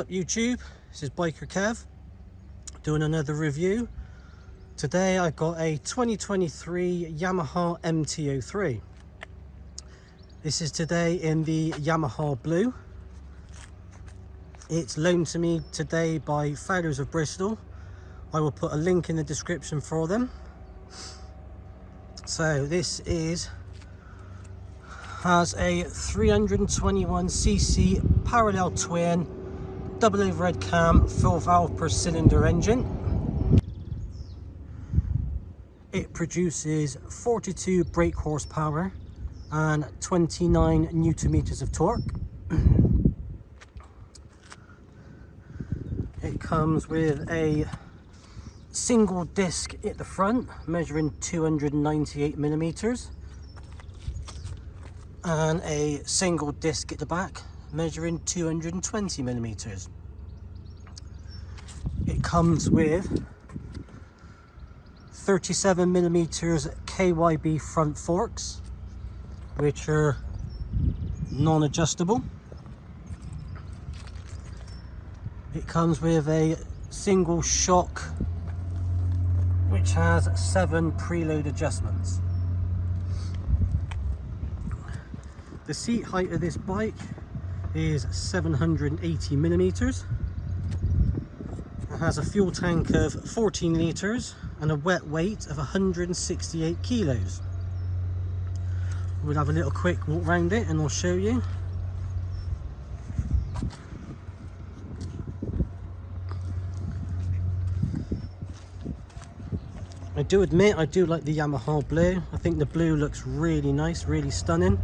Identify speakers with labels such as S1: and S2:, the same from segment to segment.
S1: up YouTube? This is Biker Kev doing another review. Today I got a 2023 Yamaha MT03. This is today in the Yamaha blue. It's loaned to me today by Fowlers of Bristol. I will put a link in the description for them. So this has a 321cc parallel twin double overhead cam 4 valve per cylinder engine. It produces 42 brake horsepower and 29 newton meters of torque. It comes with a single disc at the front measuring 298 millimeters and a single disc at the back measuring 220 millimeters. It comes with 37 millimeters KYB front forks, which are non-adjustable. It comes with a single shock which has 7 preload adjustments. The seat height of this bike is 780 millimeters. It has a fuel tank of 14 litres and a wet weight of 168 kilos. We'll have a little quick walk around it and I'll show you. I do admit I do like the Yamaha blue. I think the blue looks really nice, really stunning.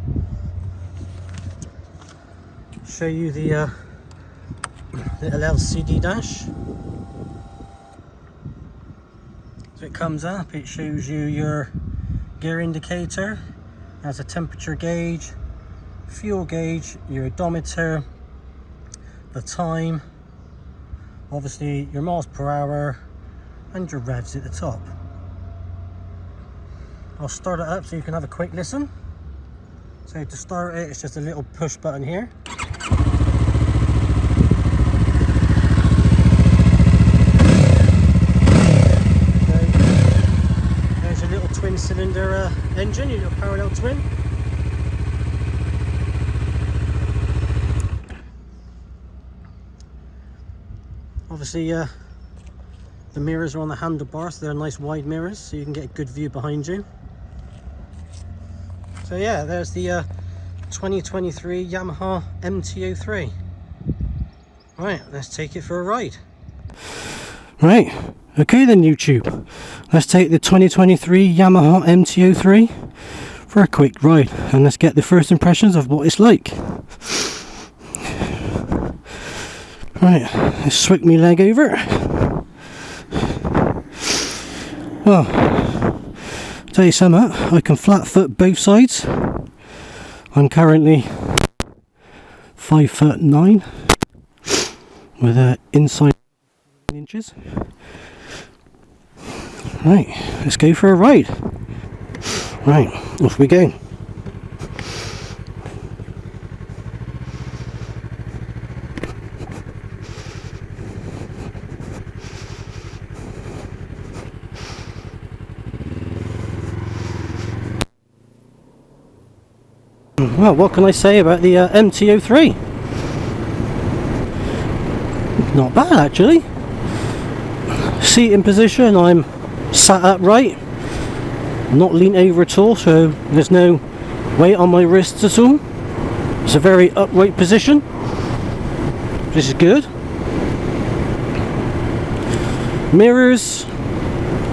S1: Show you the little LCD dash. So it comes up, it shows you your gear indicator, has a temperature gauge, fuel gauge, your odometer, the time, obviously your miles per hour and your revs at the top. I'll start it up so you can have a quick listen. So to start it, it's just a little push button here. There's your little twin cylinder engine, your little parallel twin. Obviously the mirrors are on the handlebars, so they're nice wide mirrors so you can get a good view behind you. So yeah, there's the 2023 Yamaha MT03. Right, let's take it for a ride. Right, okay then YouTube. Let's take the 2023 Yamaha MT03 for a quick ride and let's get the first impressions of what it's like. Right, let's swing my leg over. Well, tell you something, I can flat foot both sides. I'm currently 5'9" with an inside inches. Right, let's go for a ride. Right, off we go. Well, what can I say about the MT03? Not bad actually. Seating position, I'm sat upright, not leaned over at all, so there's no weight on my wrists at all. It's a very upright position. This is good. Mirrors,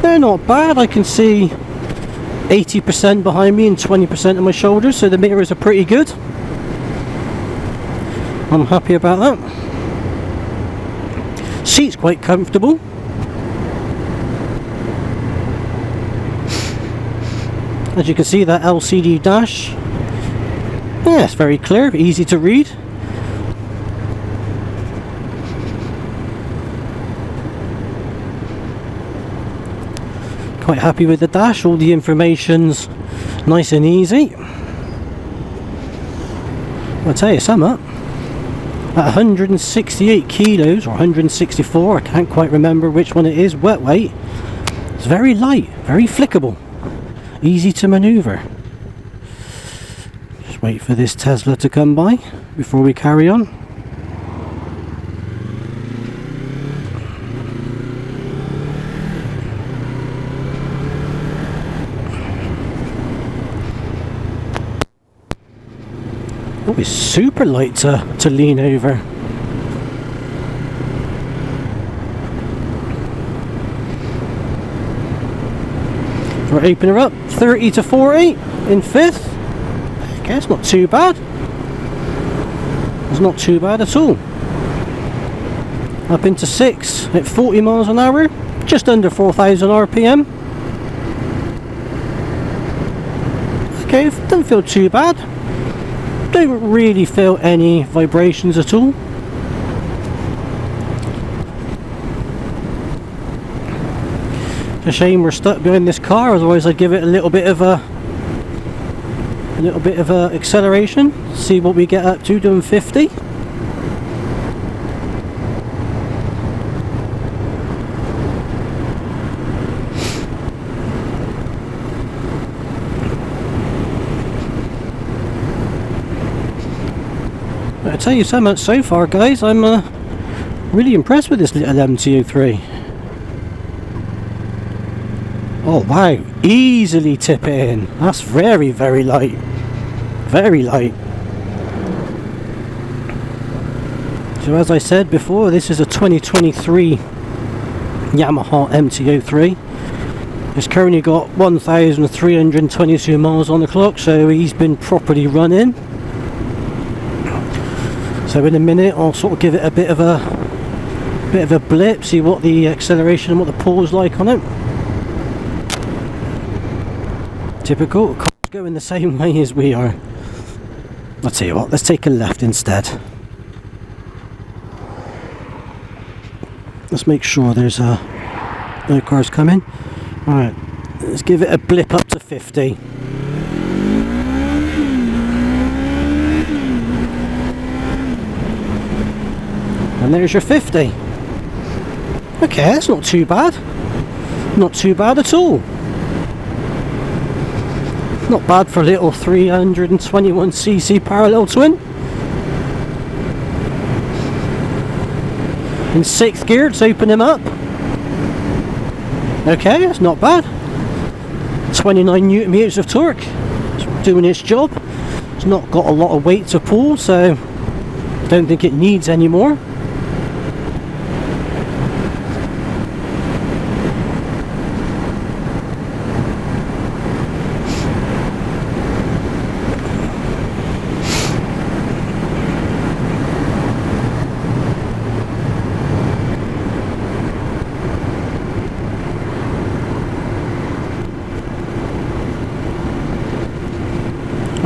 S1: they're not bad. I can see 80% behind me and 20% on my shoulders, so the mirrors are pretty good. I'm happy about that. Seat's quite comfortable. As you can see, that LCD dash, yeah, it's very clear, easy to read. Quite happy with the dash, all the information's nice and easy. I'll tell you something, at 168 kilos or 164, I can't quite remember which one it is, wet weight. It's very light, very flickable, easy to maneuver. Just wait for this Tesla to come by before we carry on. Oh, it's super light to lean over. So we're opening her up 30 to 40 in fifth. Okay, it's not too bad. It's not too bad at all. Up into sixth at 40 miles an hour, just under 4,000 RPM. Okay, doesn't feel too bad. Don't really feel any vibrations at all. It's a shame we're stuck behind this car, otherwise I'd give it a little bit of acceleration, see what we get up to doing 50. I tell you so much so far, guys. I'm really impressed with this little MT03. Oh wow, easily tip it in. That's very, very light. Very light. So as I said before, this is a 2023 Yamaha MT03. It's currently got 1,322 miles on the clock, so he's been properly running. So in a minute I'll sort of give it a bit of a blip, see what the acceleration and what the pull is like on it. Typical, cars going the same way as we are. I'll tell you what, let's take a left instead. Let's make sure there's no cars coming. Alright, let's give it a blip up to 50. And there's your 50. Okay, that's not too bad. Not too bad at all. Not bad for a little 321cc parallel twin. In sixth gear, let's open him up. Okay, that's not bad. 29 Newton meters of torque. It's doing its job. It's not got a lot of weight to pull, so I don't think it needs any more.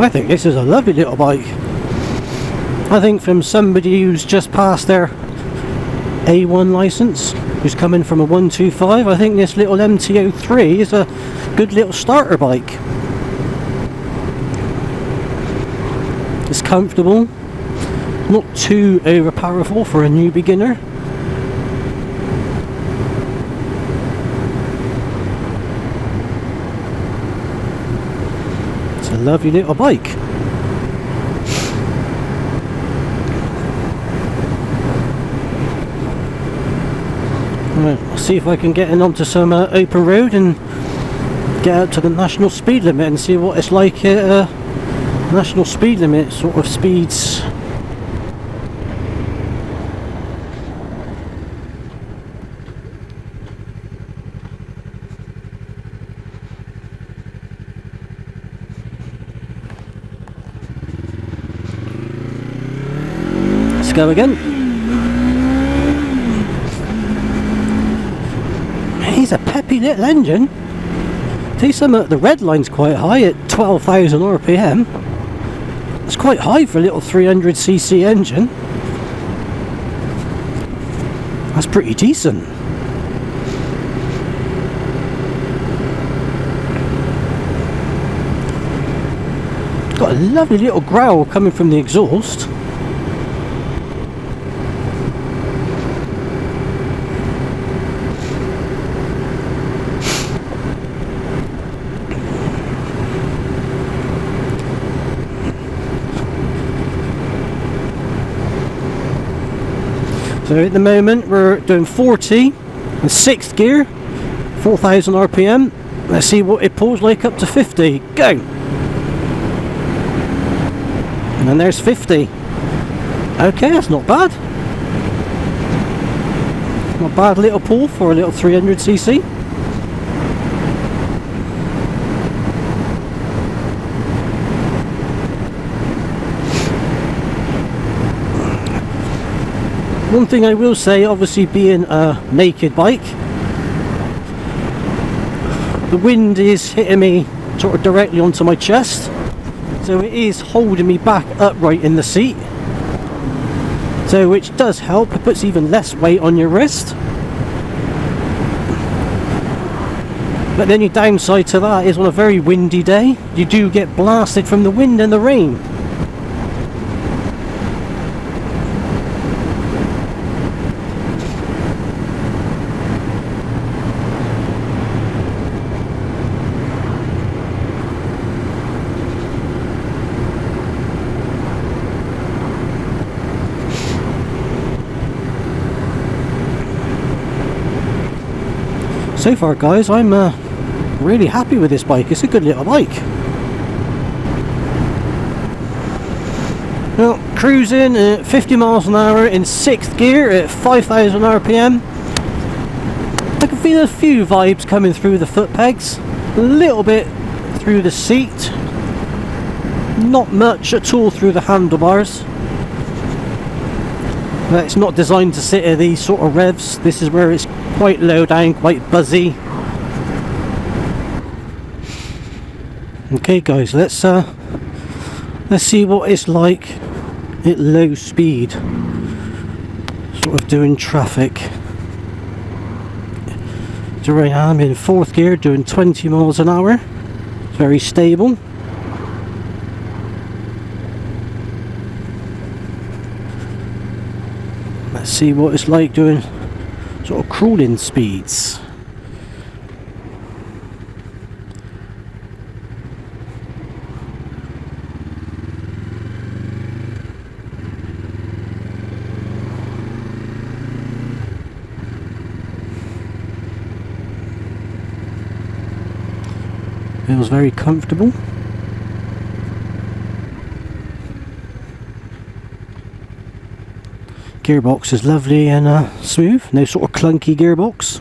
S1: I think this is a lovely little bike. I think from somebody who's just passed their A1 license, who's coming from a 125, I think this little MT03 is a good little starter bike. It's comfortable, not too overpowerful for a new beginner. It's a lovely little bike. Right, I'll see if I can get in onto some open road and get out to the national speed limit and see what it's like at national speed limit sort of speeds. Let's go again. He's a peppy little engine. See, the red line's quite high at 12,000 RPM. It's quite high for a little 300cc engine. That's pretty decent. Got a lovely little growl coming from the exhaust. So at the moment we're doing 40 in 6th gear, 4,000 RPM. Let's see what it pulls like up to 50. Go! And there's 50. Okay, that's not bad. Not bad little pull for a little 300cc. One thing I will say, obviously being a naked bike, the wind is hitting me sort of directly onto my chest, so it is holding me back upright in the seat, so which does help. It puts even less weight on your wrist. But then your downside to that is on a very windy day, you do get blasted from the wind and the rain. So far guys, I'm really happy with this bike. It's a good little bike. Well, cruising at 50 miles an hour in 6th gear at 5,000 RPM. I can feel a few vibes coming through the foot pegs, a little bit through the seat, not much at all through the handlebars. But it's not designed to sit at these sort of revs. This is where it's quite low down, quite buzzy. Okay guys, let's see what it's like at low speed, sort of doing traffic. So I am in 4th gear doing 20 miles an hour. It's very stable. Let's see what it's like doing sort of crawling speeds. Feels very comfortable. Gearbox is lovely and smooth, no sort of clunky gearbox.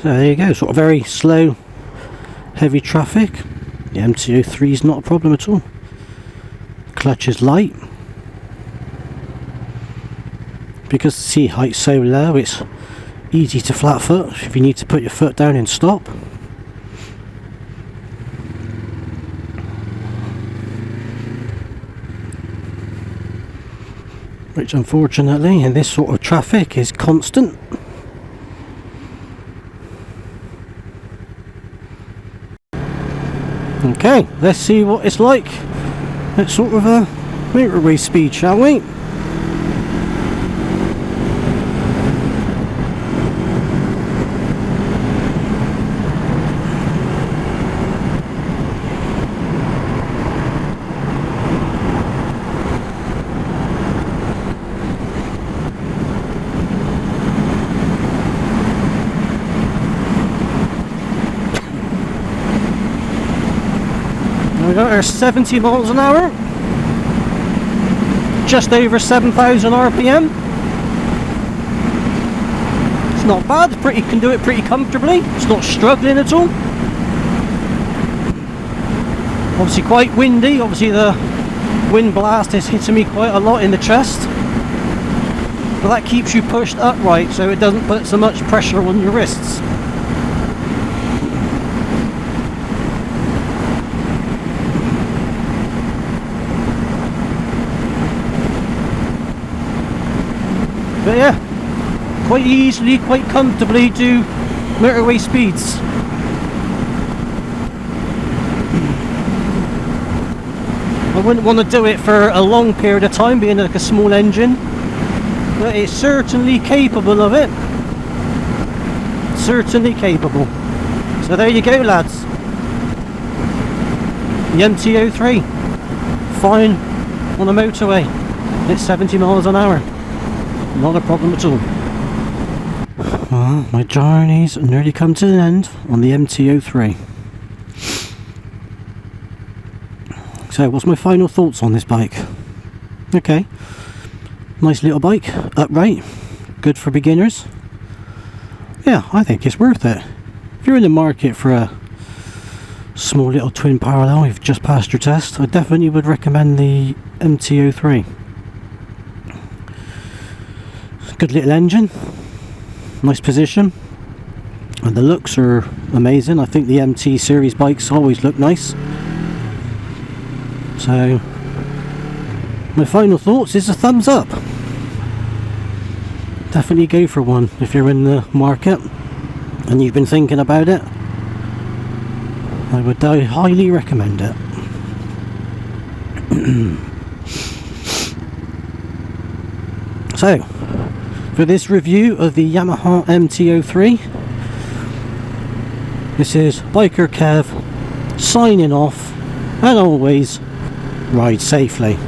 S1: So there you go, sort of very slow, heavy traffic. The MT03 is not a problem at all. Clutch is light. Because the seat height's so low, it's easy to flat foot if you need to put your foot down and stop. Which unfortunately in this sort of traffic is constant. Okay, let's see what it's like at sort of a motorway speed, shall we? We got our 70 miles an hour, just over 7,000 RPM. It's not bad, can do it pretty comfortably. It's not struggling at all. Obviously quite windy, obviously the wind blast is hitting me quite a lot in the chest. But that keeps you pushed upright so it doesn't put so much pressure on your wrists. But yeah, quite easily, quite comfortably do motorway speeds. I wouldn't want to do it for a long period of time, being like a small engine, but it's certainly capable of it. Certainly capable. So there you go, lads. The MT03, fine on a motorway. It's 70 miles an hour. Not a problem at all. Well, my journey's nearly come to an end on the MT03. So, what's my final thoughts on this bike? Okay, nice little bike, upright, good for beginners. Yeah, I think it's worth it. If you're in the market for a small little twin parallel, you've just passed your test, I definitely would recommend the MT03. Good little engine, nice position, and the looks are amazing. I think the MT series bikes always look nice. So my final thoughts is a thumbs up. Definitely go for one if you're in the market and you've been thinking about it. I would highly recommend it. So for this review of the Yamaha MT03, this is Biker Kev signing off, and always ride safely.